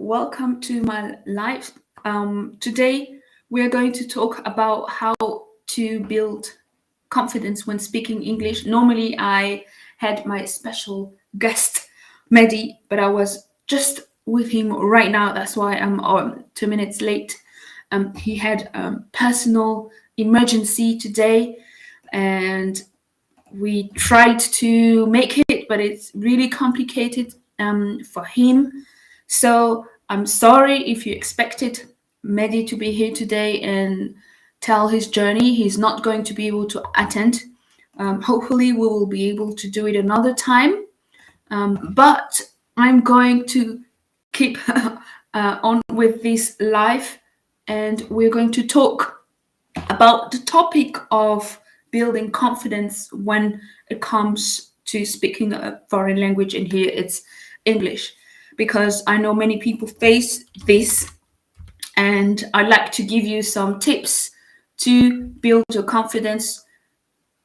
welcome to my live. Today, we are going to talk about how to build confidence when speaking English. Normally, I had my special guest, Mehdi, but I was just with him right now. That's why I'm 2 minutes late. He had a personal emergency today, and we tried to make it, but it's really complicated for him. So I'm sorry if you expected Mehdi to be here today and tell his journey. He's not going to be able to attend. Hopefully, we will be able to do it another time. But I'm going to keep on with this live, and we're going to talk about the topic of building confidence when it comes to speaking a foreign language, and here it's English, because I know many people face this, and I'd like to give you some tips to build your confidence,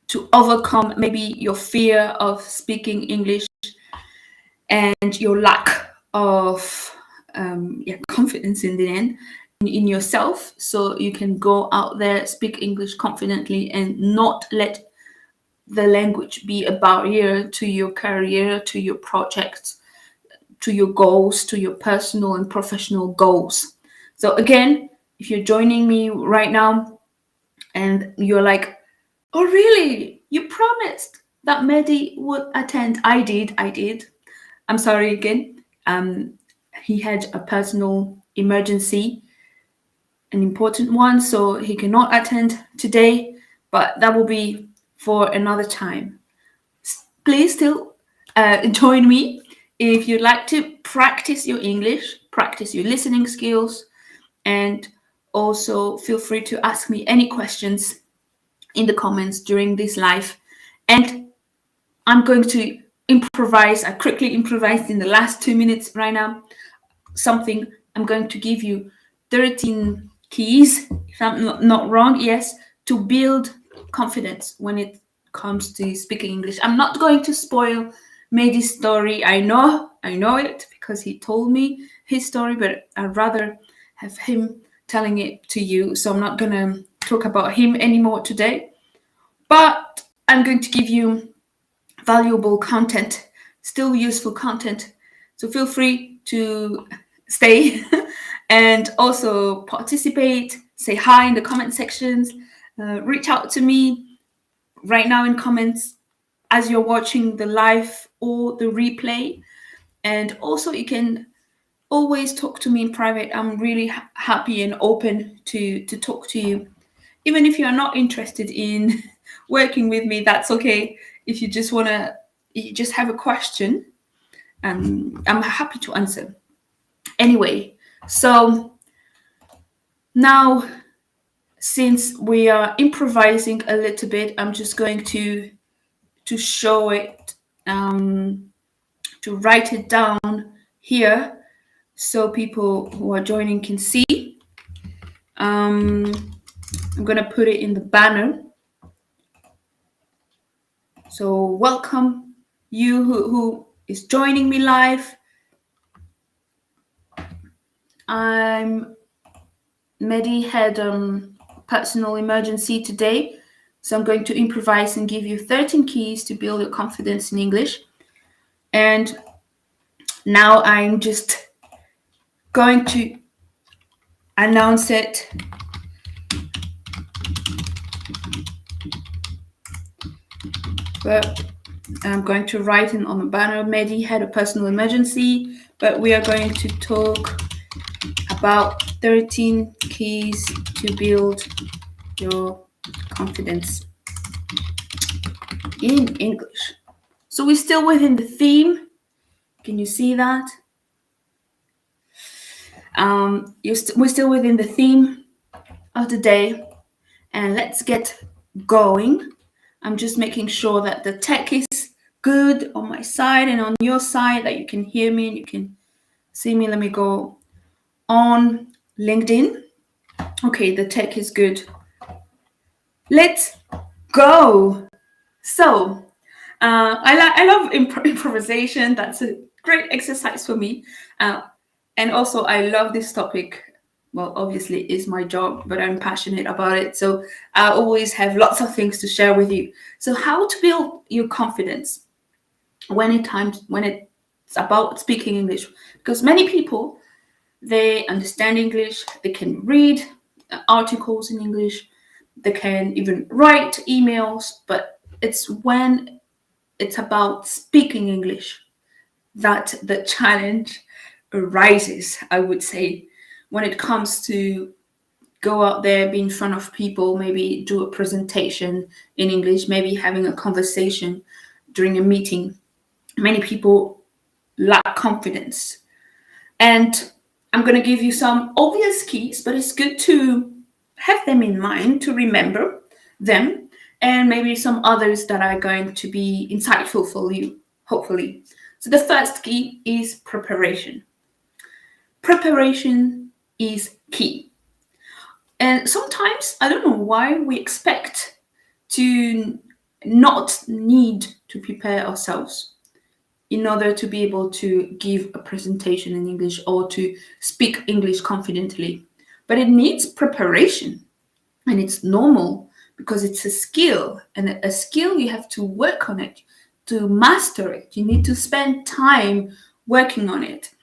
to overcome maybe your fear of speaking English and your lack of confidence in the end in yourself, so you can go out there, speak English confidently, and not let the language be a barrier to your career, to your projects, to your goals, to your personal and professional goals. So again, if you're joining me right now and you're like, oh really, you promised that Mehdi would attend. I did. I'm sorry again. He had a personal emergency, an important one, so he cannot attend today, but that will be for another time. Please still join me if you'd like to practice your English, practice your listening skills, and also feel free to ask me any questions in the comments during this live. And I'm going to improvise. I quickly improvised in the last 2 minutes right now. Something I'm going to give you 13 keys, if I'm not wrong, yes, to build confidence when it comes to speaking English. I'm not going to spoil Mehdi's story. I know it because he told me his story, but I'd rather have him telling it to you. So I'm not going to talk about him anymore today. But I'm going to give you valuable content, still useful content. So feel free to stay and also participate, say hi in the comment sections, reach out to me right now in comments as you're watching the live or the replay. And also you can always talk to me in private. I'm really happy and open to talk to you. Even if you're not interested in working with me, that's okay. If you just you just have a question, I'm happy to answer. Anyway, so now, since we are improvising a little bit, I'm just going to show it, to write it down here so people who are joining can see. I'm going to put it in the banner. So welcome you who is joining me live. Mehdi had personal emergency today, so I'm going to improvise and give you 13 keys to build your confidence in English. And now I'm just going to announce it. But I'm going to write it on the banner. Mehdi had a personal emergency, but we are going to talk about 13 keys to build your confidence in English. So we're still within the theme. Can you see that? We're still within the theme of the day, and let's get going. I'm just making sure that the tech is good on my side and on your side, that you can hear me and you can see me. Let me go on LinkedIn. Okay, the tech is good. Let's go. So I love improvisation. That's a great exercise for me. And also, I love this topic. Well, obviously, it's my job, but I'm passionate about it. So I always have lots of things to share with you. So, how to build your confidence when it's about speaking English? Because many people, they understand English, they can read articles in English, they can even write emails, but it's when it's about speaking English that the challenge arises, I would say, when it comes to go out there, be in front of people, maybe do a presentation in English, maybe having a conversation during a meeting. Many people lack confidence. And I'm going to give you some obvious keys, but it's good to have them in mind, to remember them, and maybe some others that are going to be insightful for you, hopefully. So, the first key is preparation. Preparation is key. And sometimes, I don't know why we expect to not need to prepare ourselves in order to be able to give a presentation in English or to speak English confidently. But it needs preparation, and it's normal because it's a skill, and a skill you have to work on it to master it. You need to spend time working on it.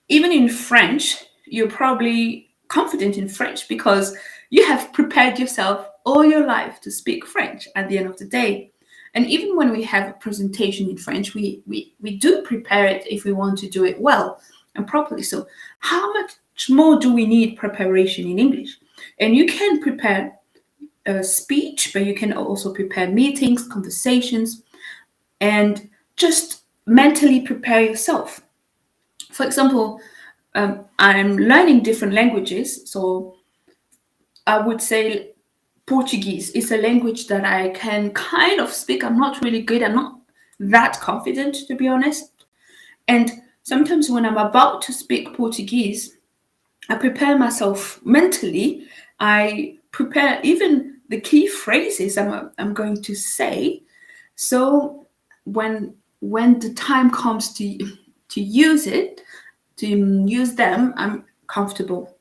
Even in French, you're probably confident in French because you have prepared yourself all your life to speak French at the end of the day. And even when we have a presentation in French, we do prepare it if we want to do it well and properly. So, how much more do we need preparation in English? And you can prepare a speech, but you can also prepare meetings, conversations, and just mentally prepare yourself. For example, I'm learning different languages, so I would say Portuguese is a language that I can kind of speak. I'm not really good, I'm not that confident, to be honest. And sometimes when I'm about to speak Portuguese, I prepare myself mentally. I prepare even the key phrases I'm going to say. So when the time comes to use it, to use them, I'm comfortable.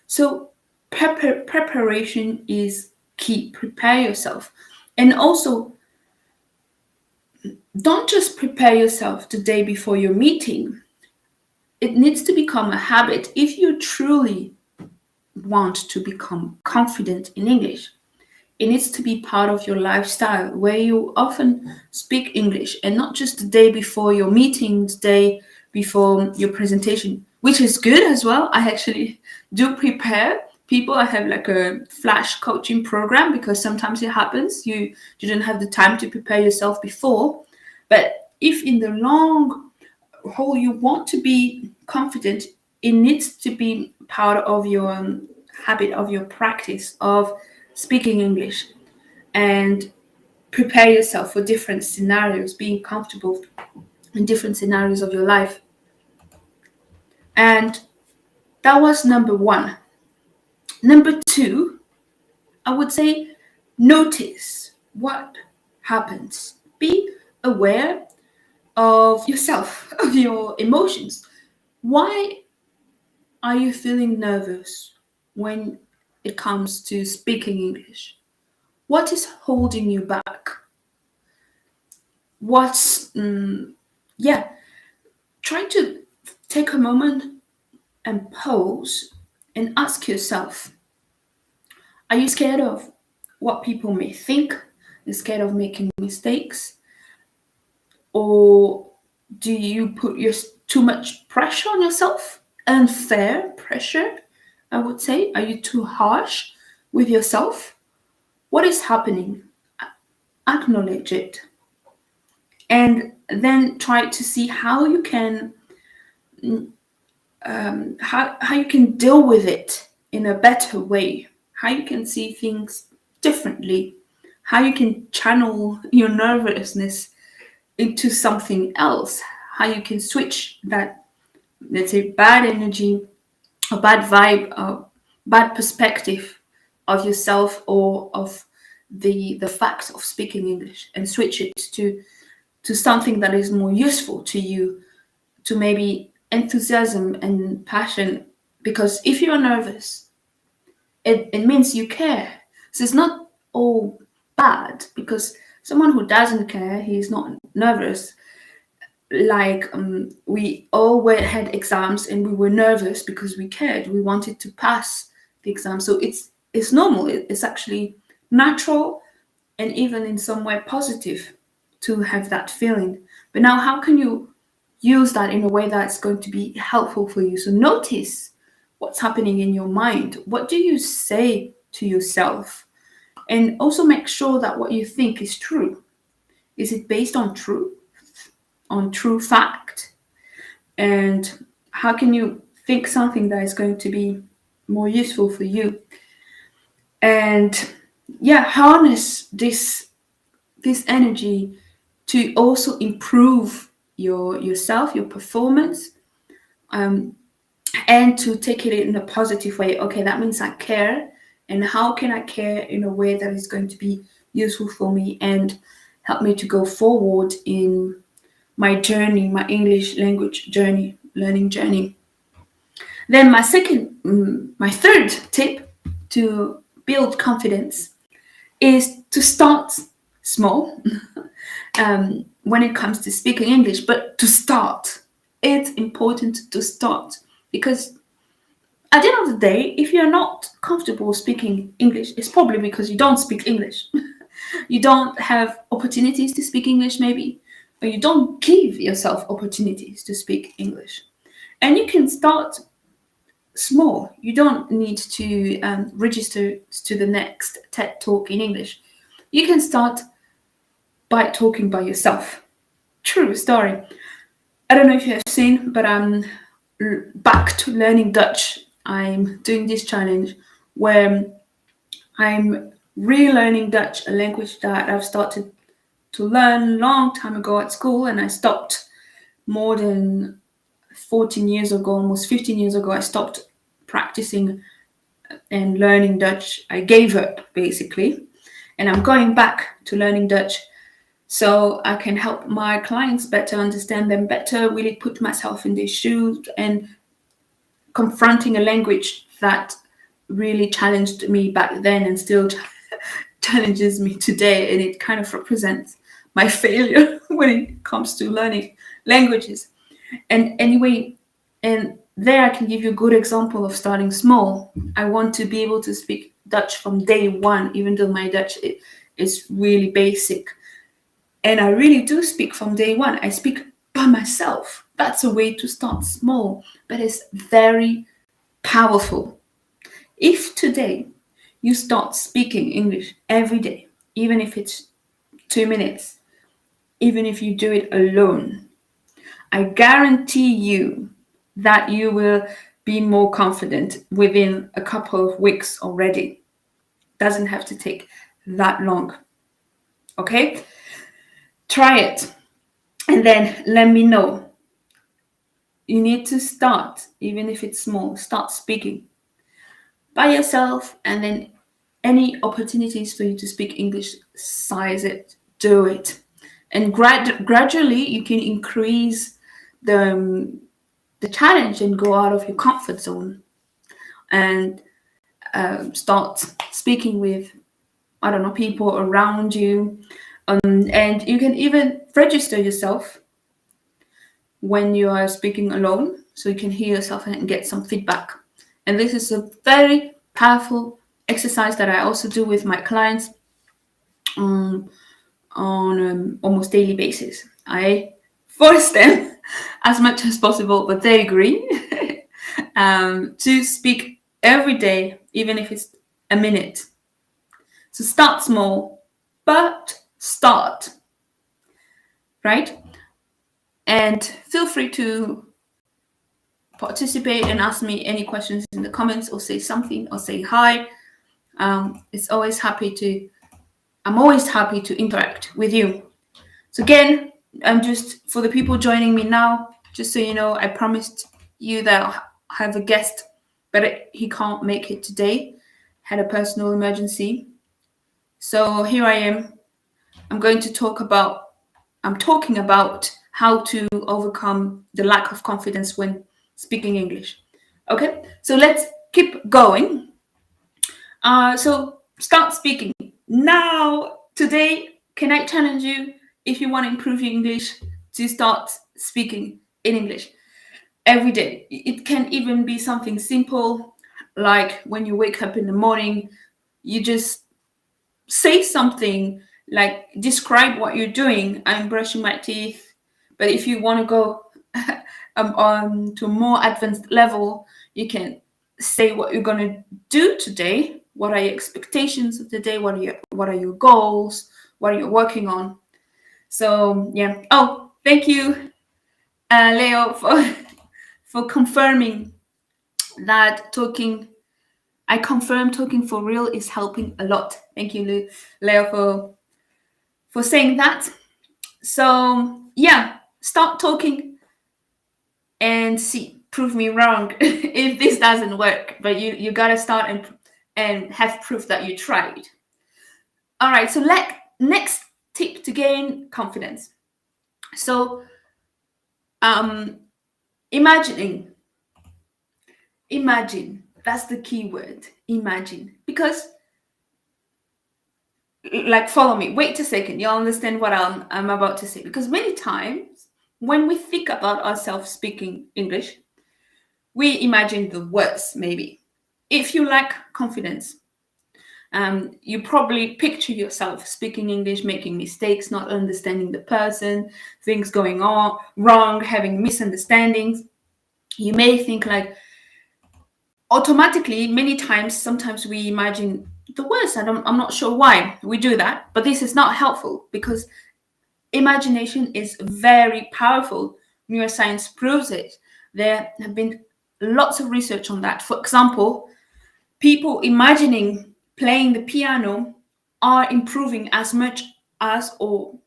So preparation is key. Prepare yourself. And also, don't just prepare yourself the day before your meeting. It needs to become a habit if you truly want to become confident in English. It needs to be part of your lifestyle where you often speak English and not just the day before your meeting, the day before your presentation, which is good as well. I actually do prepare people. I have like a flash coaching program because sometimes it happens you didn't have the time to prepare yourself before. But if in the long haul you want to be confident, it needs to be part of your habit, of your practice of speaking English, and prepare yourself for different scenarios, being comfortable in different scenarios of your life. And that was number one. Number two, I would say notice what happens. Be aware of yourself, of your emotions. Why are you feeling nervous when it comes to speaking English? What is holding you back? What's, yeah, try to take a moment and pause and ask yourself, are you scared of what people may think? You're scared of making mistakes? Or do you put too much pressure on yourself? Unfair pressure, I would say. Are you too harsh with yourself? What is happening? Acknowledge it. And then try to see how you can how you can deal with it in a better way, how you can see things differently, how you can channel your nervousness into something else, how you can switch that, let's say, bad energy or bad vibe or bad perspective of yourself or of the fact of speaking English and switch it to something that is more useful to you, to maybe enthusiasm and passion, because if you're nervous, it means you care. So it's not all bad, because someone who doesn't care, he's not nervous. Like we all had exams and we were nervous because we cared. We wanted to pass the exam. So it's normal. It's actually natural and even in some way positive to have that feeling. But now, how can you use that in a way that's going to be helpful for you? So notice what's happening in your mind. What do you say to yourself? And also make sure that what you think is true. Is it based on true fact? And how can you think something that is going to be more useful for you? And yeah, harness this energy to also improve yourself, your performance, and to take it in a positive way. Okay, that means I care, and how can I care in a way that is going to be useful for me and help me to go forward in my journey, my English language journey, learning journey. Then my third tip to build confidence is to start small when it comes to speaking English, but to start. It's important to start, because at the end of the day, if you're not comfortable speaking English, it's probably because you don't speak English. You don't have opportunities to speak English, maybe, or you don't give yourself opportunities to speak English. And you can start small. You don't need to register to the next TED Talk in English. You can start by talking by yourself. True story. I don't know if you have seen, but I'm back to learning Dutch. I'm doing this challenge where I'm relearning Dutch, a language that I've started to learn long time ago at school, and I stopped more than 14 years ago, almost 15 years ago. I stopped practicing and learning Dutch. I gave up basically, and I'm going back to learning Dutch so I can help my clients better, understand them better, really put myself in their shoes, and confronting a language that really challenged me back then and still challenges me today, and it kind of represents my failure when it comes to learning languages. And anyway, and there I can give you a good example of starting small. I want to be able to speak Dutch from day one, even though my Dutch is really basic. And I really do speak from day one. I speak by myself. That's a way to start small, but it's very powerful. If today you start speaking English every day, even if it's 2 minutes, even if you do it alone, I guarantee you that you will be more confident within a couple of weeks already. Doesn't have to take that long. Okay? Try it and then let me know. You need to start, even if it's small, start speaking by yourself, and then any opportunities for you to speak English, size it, do it. And gradually you can increase the challenge and go out of your comfort zone and start speaking with, I don't know, people around you. And you can even register yourself when you are speaking alone, so you can hear yourself and get some feedback. And this is a very powerful exercise that I also do with my clients on almost daily basis. I force them as much as possible, but they agree to speak every day, even if it's a minute. So start small, but start, right? And feel free to participate and ask me any questions in the comments, or say something, or say hi. I'm always happy to interact with you. So again, I'm just, for the people joining me now, just so you know, I promised you that I'll have a guest, but he can't make it today. Had a personal emergency. So here I am. I'm talking about how to overcome the lack of confidence when speaking English. Okay, so let's keep going. So start speaking now. Today, can I challenge you, if you want to improve your English, to start speaking in English every day? It can even be something simple, like when you wake up in the morning, you just say something like, describe what you're doing. I'm brushing my teeth. But if you want to go on to a more advanced level, you can say what you're going to do today. What are your expectations of the day? What are your goals? What are you working on? So yeah. Oh, thank you, Leo, for confirming that talking. I confirm talking for real is helping a lot. Thank you, Leo, for saying that. So yeah, start talking and see. Prove me wrong if this doesn't work. But you gotta start and have proof that you tried. All right. So next tip to gain confidence. So imagining. Imagine. That's the key word. Imagine. Because, like, follow me. Wait a second. You'll understand what I'm about to say. Because many times when we think about ourselves speaking English, we imagine the worst, maybe. If you lack confidence, you probably picture yourself speaking English, making mistakes, not understanding the person, things going on wrong, having misunderstandings. You may think like, automatically, many times, sometimes we imagine the worst. I'm not sure why we do that, but this is not helpful, because imagination is very powerful. Neuroscience proves it. There have been lots of research on that. For example, people imagining playing the piano are improving as much as or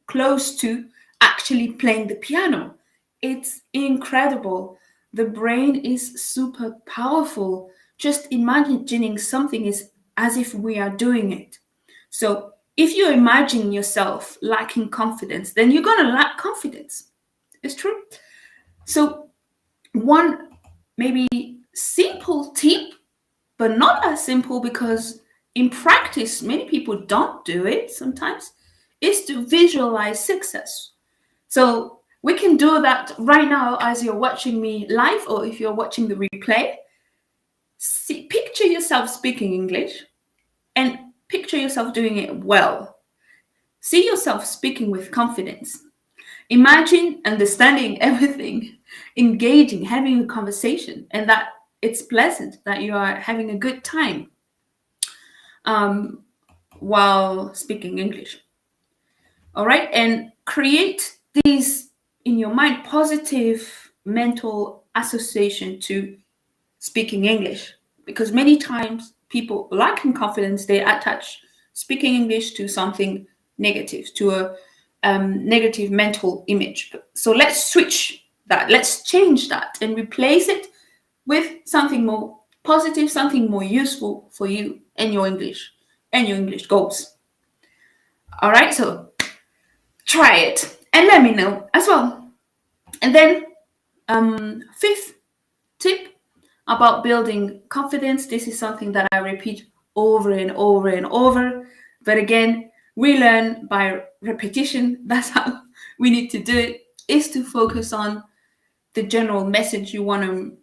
close to actually playing the piano. It's incredible. The brain is super powerful. Just imagining something is as if we are doing it. So if you imagine yourself lacking confidence, then you're going to lack confidence. It's true. So, one maybe simple tip, but not as simple, because in practice, many people don't do it sometimes, is to visualize success. So we can do that right now as you're watching me live, or if you're watching the replay. Picture yourself speaking English and picture yourself doing it well. See yourself speaking with confidence. Imagine understanding everything, engaging, having a conversation, and that it's pleasant, that you are having a good time while speaking English. All right, and create these in your mind positive mental association to speaking English, because many times people lacking confidence, they attach speaking English to something negative, to a negative mental image. So let's switch that. Let's change that and replace it with something more positive, something more useful for you and your English goals. All right, so try it and let me know as well. And then, fifth tip about building confidence. This is something that I repeat over and over and over. But again, we learn by repetition. That's how we need to do it, is to focus on the general message you want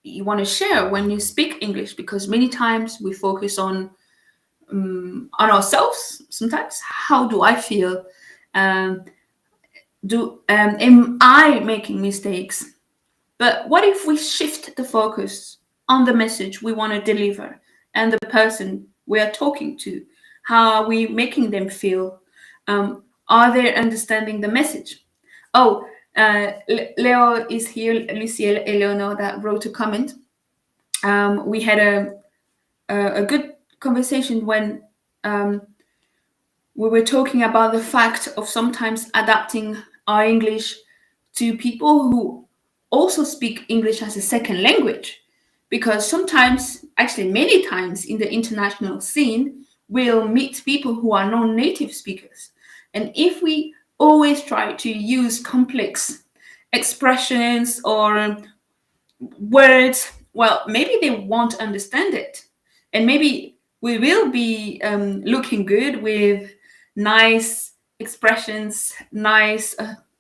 to share when you speak English, because many times we focus on ourselves. Sometimes, how do I feel? Am I making mistakes? But what if we shift the focus on the message we want to deliver and the person we are talking to? How are we making them feel? Are they understanding the message? Oh, Leo is here, Luciel Eleanor, that wrote a comment. We had a good conversation when we were talking about the fact of sometimes adapting our English to people who also speak English as a second language. Because sometimes, actually many times in the international scene, we'll meet people who are non-native speakers. And if we always try to use complex expressions or words. Well, maybe they won't understand it, and maybe we will be looking good with nice expressions, nice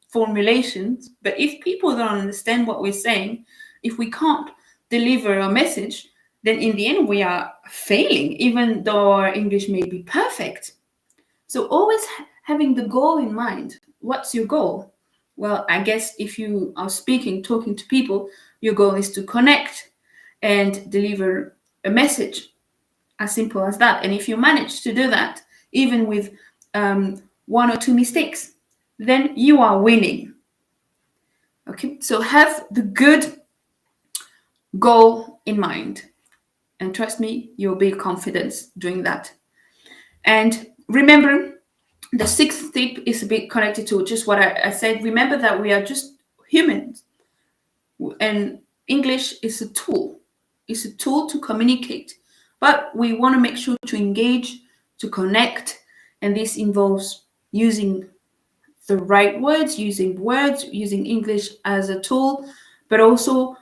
formulations. But if people don't understand what we're saying, if we can't deliver a message, then in the end we are failing, even though our English may be perfect. So always having the goal in mind. What's your goal? Well, I guess if you are speaking, talking to people, your goal is to connect and deliver a message. As simple as that. And if you manage to do that, even with one or two mistakes, then you are winning. Okay, so have the good goal in mind. And trust me, you'll build confidence doing that. And remember, the sixth tip is a bit connected to just what I said. Remember that we are just humans, and English is a tool. It's a tool to communicate, but we want to make sure to engage, to connect, and this involves using the right words, using English as a tool, but also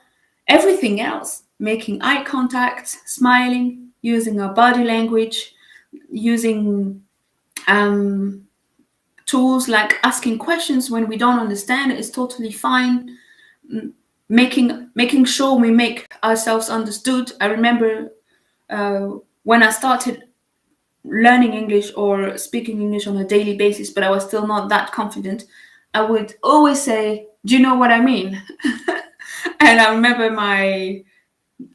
everything else, making eye contact, smiling, using our body language, using tools like asking questions when we don't understand is totally fine. Making sure we make ourselves understood. I remember when I started learning English or speaking English on a daily basis, but I was still not that confident. I would always say, "Do you know what I mean?" And I remember my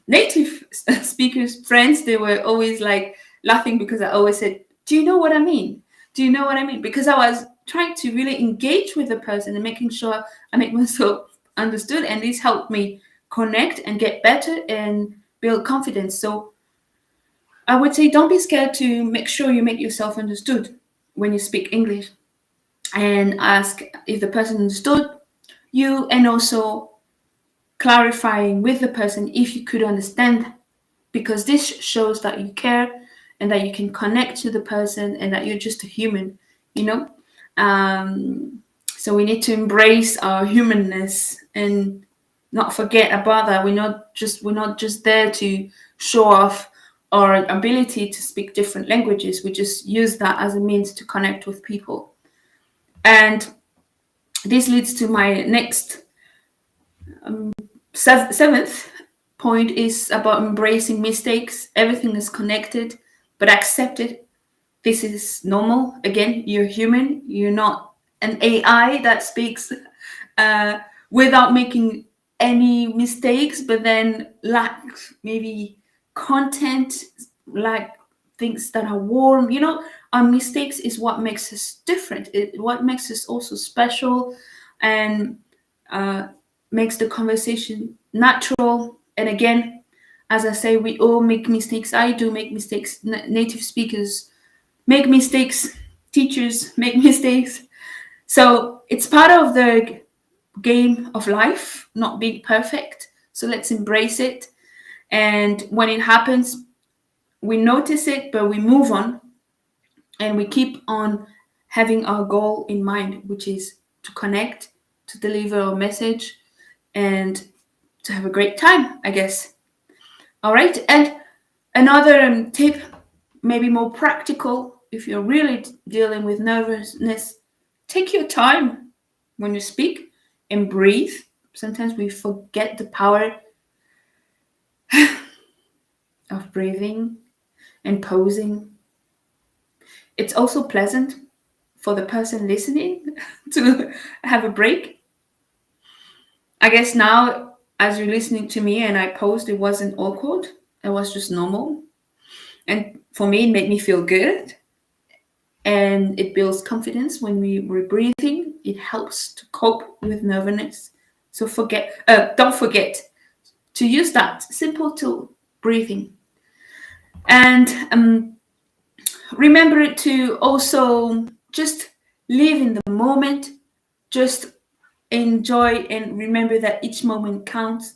native speakers friends, they were always like laughing because I always said, "Do you know what I mean? Do you know what I mean?" Because I was trying to really engage with the person and making sure I make myself understood, and this helped me connect and get better and build confidence. So I would say don't be scared to make sure you make yourself understood when you speak English, and ask if the person understood you, and also clarifying with the person if you could understand, because this shows that you care and that you can connect to the person and that you're just a human, you know. So we need to embrace our humanness and not forget about that. We're not just there to show off our ability to speak different languages. We just use that as a means to connect with people. And this leads to my next seventh point is about embracing mistakes. Everything is connected, but accept it. This is normal. Again, you're human. You're not an AI that speaks without making any mistakes, but then lack maybe content, like things that are warm. You know, our mistakes is what makes us different. What makes us also special, and makes the conversation natural. And again, as I say, we all make mistakes. I do make mistakes. Native speakers make mistakes. Teachers make mistakes. So it's part of the game of life, not being perfect. So let's embrace it. And when it happens, we notice it, but we move on and we keep on having our goal in mind, which is to connect, to deliver a message, and to have a great time, I guess. All right. And another tip, maybe more practical, if you're really dealing with nervousness, take your time when you speak and breathe. Sometimes we forget the power of breathing and posing. It's also pleasant for the person listening to have a break. I guess now, as you're listening to me and I posed, it wasn't awkward. It was just normal. And for me, it made me feel good. And it builds confidence when we're breathing. It helps to cope with nervousness. So don't forget to use that simple tool, breathing. And remember to also just live in the moment, just enjoy and remember that each moment counts.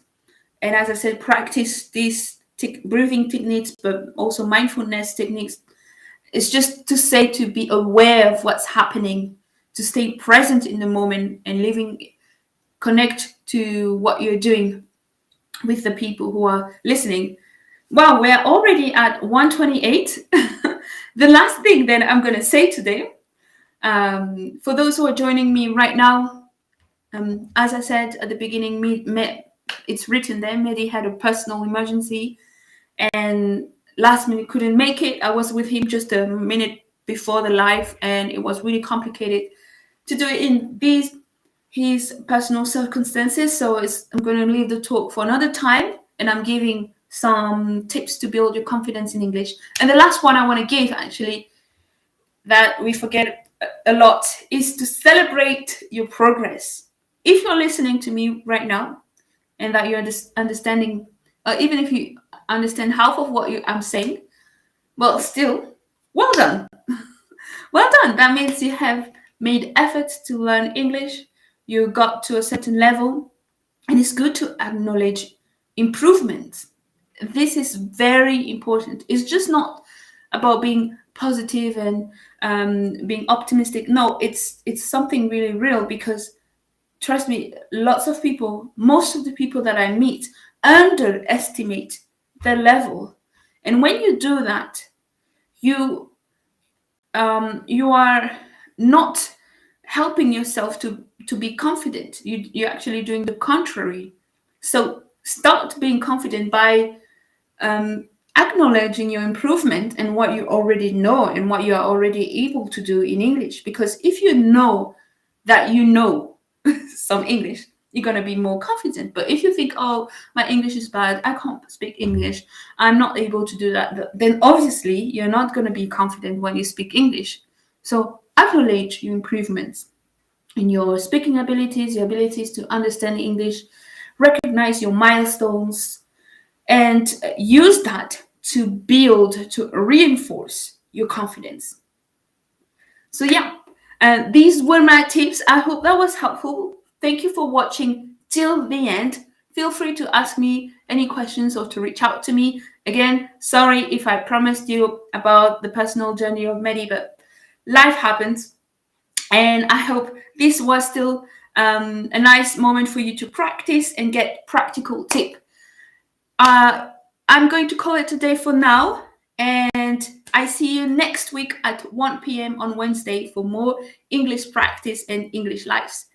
And as I said, practice these breathing techniques, but also mindfulness techniques. It's just to say to be aware of what's happening to stay present in the moment and connect to what you're doing with the people who are listening. Wow, we're already at 128. The last thing that I'm going to say today, for those who are joining me right now, as I said at the beginning, it's written there, Mehdi had a personal emergency and last minute couldn't make it. I was with him just a minute before the live, and it was really complicated to do it in his personal circumstances. So I'm going to leave the talk for another time, and I'm giving some tips to build your confidence in English. And the last one I want to give, actually, that we forget a lot, is to celebrate your progress. If you're listening to me right now and that you're understanding, even if you understand half of what I'm saying, well, still, well done. Well done. That means you have made efforts to learn English. You got to a certain level, and it's good to acknowledge improvement. This is very important. It's just not about being positive and being optimistic. No, it's something really real, because trust me, lots of people, most of the people that I meet, underestimate their level. And when you do that, you you are not helping yourself to be confident. You're actually doing the contrary. So start being confident by acknowledging your improvement and what you already know and what you are already able to do in English. Because if you know that you know some English, you're going to be more confident. But if you think, oh, my English is bad, I can't speak English, I'm not able to do that, then obviously you're not going to be confident when you speak English. So acknowledge your improvements in your speaking abilities, your abilities to understand English, recognize your milestones, and use that to reinforce your confidence. So yeah, these were my tips. I hope that was helpful. Thank you for watching till the end. Feel free to ask me any questions or to reach out to me. Again, sorry if I promised you about the personal journey of Mehdi, but life happens. And I hope this was still a nice moment for you to practice and get practical tip. I'm going to call it a day for now, and I see you next week at 1 p.m. on Wednesday for more English practice and English lives.